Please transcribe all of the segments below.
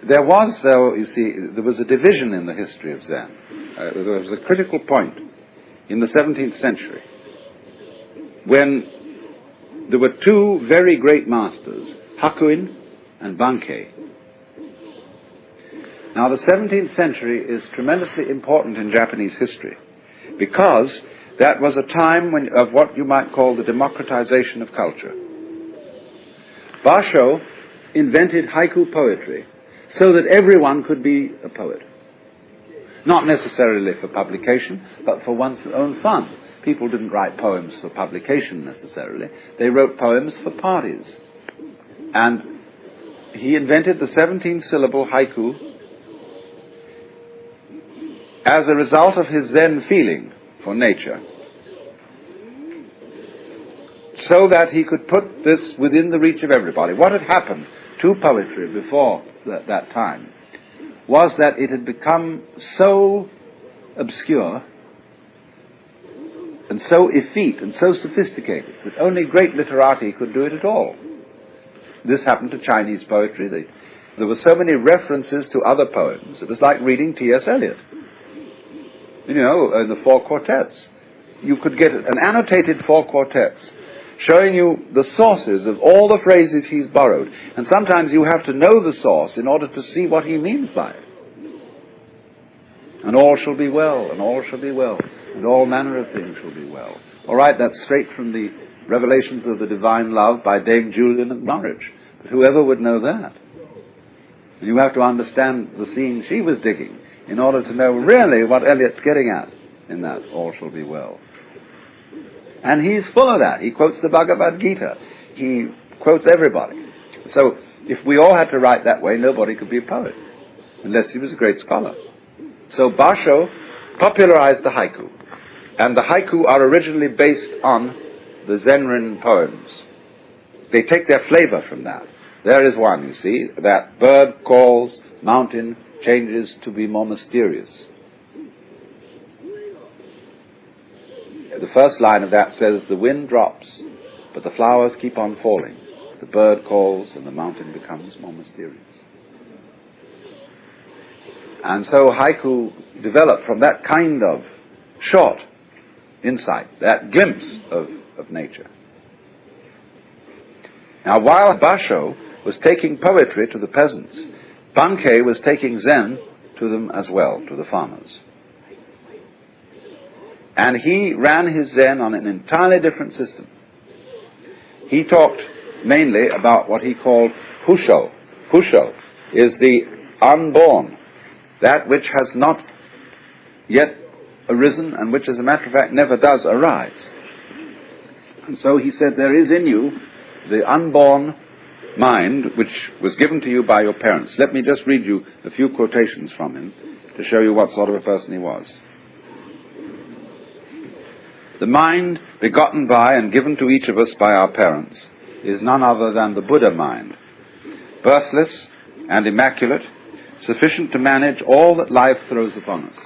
There was, though, you see, there was a division in the history of Zen. There was a critical point in the 17th century when there were two very great masters, Hakuin and Bankei. Now, the 17th century is tremendously important in Japanese history because that was a time of what you might call the democratization of culture. Basho invented haiku poetry so that everyone could be a poet. Not necessarily for publication, but for one's own fun. People didn't write poems for publication necessarily. They wrote poems for parties. And he invented the 17-syllable haiku as a result of his Zen feeling for nature, so that he could put this within the reach of everybody. What had happened to poetry before that time was that it had become so obscure and so effete and so sophisticated that only great literati could do it at all. This happened to Chinese poetry. There were so many references to other poems. It was like reading T.S. Eliot. You know, in the four quartets. You could get an annotated four quartets showing you the sources of all the phrases he's borrowed. And sometimes you have to know the source in order to see what he means by it. And all shall be well, and all shall be well, and all manner of things shall be well. All right, that's straight from the Revelations of the Divine Love by Dame Julian of Norwich. But whoever would know that? And you have to understand the scene she was digging in order to know really what Eliot's getting at in that all shall be well. And he's full of that. He quotes the Bhagavad Gita. He quotes everybody. So if we all had to write that way, nobody could be a poet, unless he was a great scholar. So Basho popularized the haiku. And the haiku are originally based on the Zenrin poems. They take their flavor from that. There is one, you see, that bird calls, mountain changes to be more mysterious. The first line of that says, the wind drops, but the flowers keep on falling. The bird calls and the mountain becomes more mysterious. And so haiku developed from that kind of short insight, that glimpse of nature. Now, while Basho was taking poetry to the peasants, Bankei was taking Zen to them as well, to the farmers. And he ran his Zen on an entirely different system. He talked mainly about what he called Husho. Husho is the unborn, that which has not yet arisen and which, as a matter of fact, never does arise. And so he said, there is in you the unborn mind which was given to you by your parents. Let me just read you a few quotations from him to show you what sort of a person he was. The mind begotten by and given to each of us by our parents is none other than the Buddha mind, birthless and immaculate, sufficient to manage all that life throws upon us.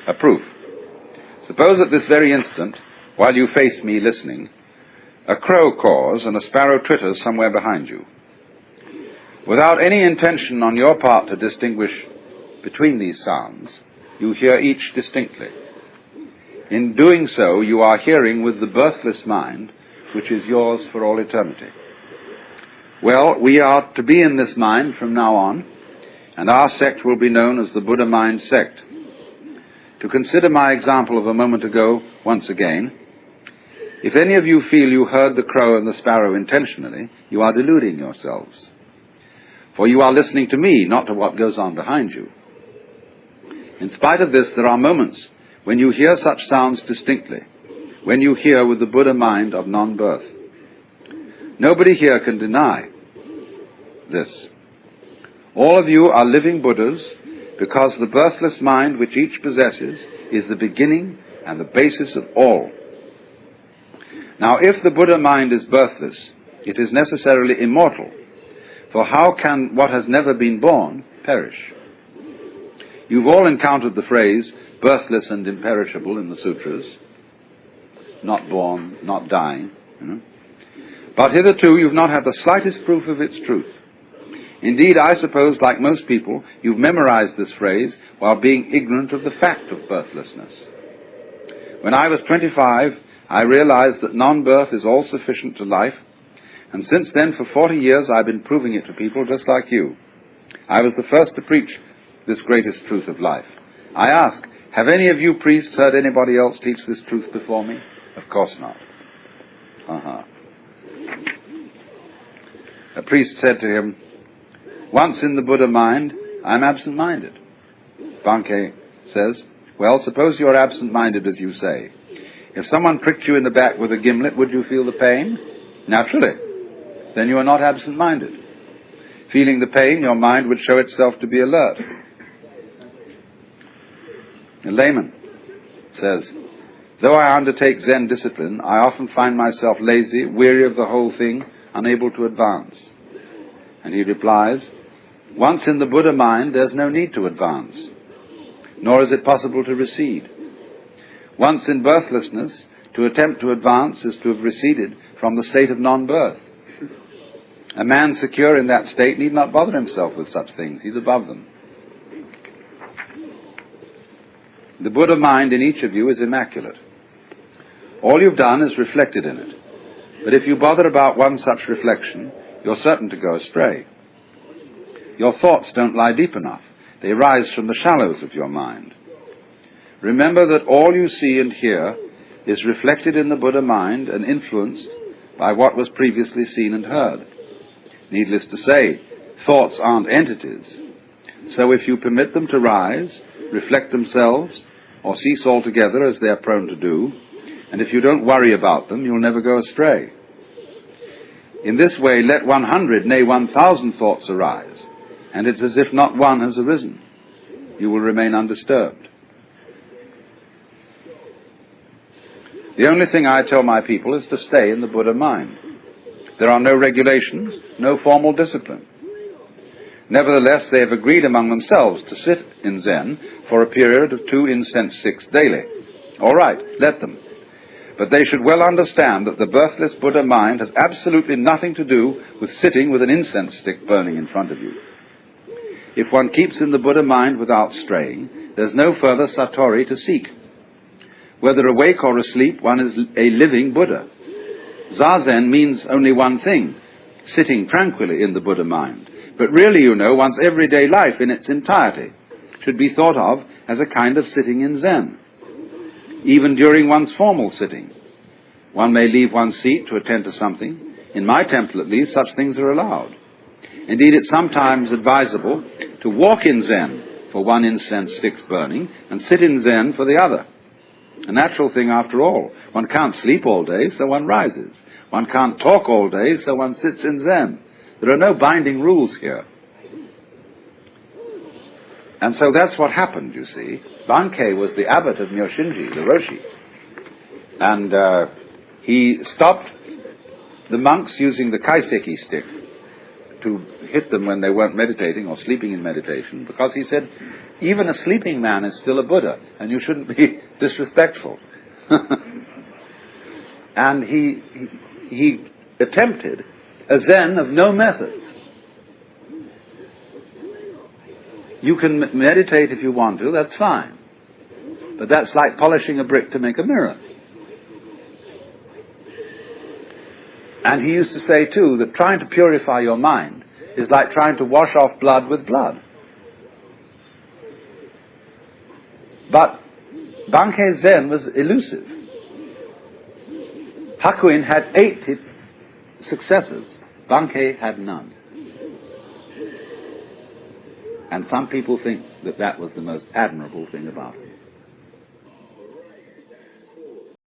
A proof. Suppose at this very instant, while you face me listening, a crow caws and a sparrow twitters somewhere behind you. Without any intention on your part to distinguish between these sounds, you hear each distinctly. In doing so, you are hearing with the birthless mind, which is yours for all eternity. Well, we are to be in this mind from now on, and our sect will be known as the Buddha Mind Sect. To consider my example of a moment ago once again, if any of you feel you heard the crow and the sparrow intentionally, you are deluding yourselves. For you are listening to me, not to what goes on behind you. In spite of this, there are moments when you hear such sounds distinctly, when you hear with the Buddha mind of non-birth. Nobody here can deny this. All of you are living Buddhas because the birthless mind which each possesses is the beginning and the basis of all. Now, if the Buddha mind is birthless, it is necessarily immortal, for how can what has never been born perish? You've all encountered the phrase, birthless and imperishable in the sutras. Not born, not dying. But hitherto you've not had the slightest proof of its truth. Indeed, I suppose, like most people, you've memorized this phrase while being ignorant of the fact of birthlessness. When I was 25, I realized that non-birth is all sufficient to life, and since then, for 40 years, I've been proving it to people just like you. I was the first to preach this greatest truth of life. I ask, have any of you priests heard anybody else teach this truth before me? Of course not. A priest said to him, once in the Buddha mind, I'm absent-minded. Bankei says, well, suppose you're absent-minded as you say. If someone pricked you in the back with a gimlet, would you feel the pain? Naturally. Then you are not absent-minded. Feeling the pain, your mind would show itself to be alert. A layman says, though I undertake Zen discipline, I often find myself lazy, weary of the whole thing, unable to advance. And he replies, once in the Buddha mind, there's no need to advance, nor is it possible to recede. Once in birthlessness, to attempt to advance is to have receded from the state of non-birth. A man secure in that state need not bother himself with such things. He's above them. The Buddha mind in each of you is immaculate. All you've done is reflected in it. But if you bother about one such reflection, you're certain to go astray. Your thoughts don't lie deep enough. They rise from the shallows of your mind. Remember that all you see and hear is reflected in the Buddha mind and influenced by what was previously seen and heard. Needless to say, thoughts aren't entities. So if you permit them to rise, reflect themselves, or cease altogether as they are prone to do, and if you don't worry about them, you'll never go astray. In this way, let 100, nay 1,000 thoughts arise, and it's as if not one has arisen. You will remain undisturbed. The only thing I tell my people is to stay in the Buddha mind. There are no regulations, no formal discipline. Nevertheless, they have agreed among themselves to sit in Zen for a period of 2 incense sticks daily. All right, let them. But they should well understand that the birthless Buddha mind has absolutely nothing to do with sitting with an incense stick burning in front of you. If one keeps in the Buddha mind without straying, there's no further satori to seek. Whether awake or asleep, one is a living Buddha. Zazen means only one thing, sitting tranquilly in the Buddha mind. But really, you know, one's everyday life in its entirety should be thought of as a kind of sitting in Zen. Even during one's formal sitting, one may leave one's seat to attend to something. In my temple, at least, such things are allowed. Indeed, it's sometimes advisable to walk in Zen for one incense stick's burning and sit in Zen for the other. A natural thing after all. One can't sleep all day, so one rises. One can't talk all day, so one sits in Zen. There are no binding rules here. And so that's what happened, you see. Bankei was the abbot of Myoshinji, the Roshi. And he stopped the monks using the kaiseki stick to hit them when they weren't meditating or sleeping in meditation, because he said, even a sleeping man is still a Buddha, and you shouldn't be disrespectful. And he attempted a Zen of no methods. You can meditate if you want to, that's fine. But that's like polishing a brick to make a mirror. And he used to say, too, that trying to purify your mind is like trying to wash off blood with blood. But Bankei Zen was elusive. Hakuin had 8 successors. Bankei had none. And some people think that that was the most admirable thing about it.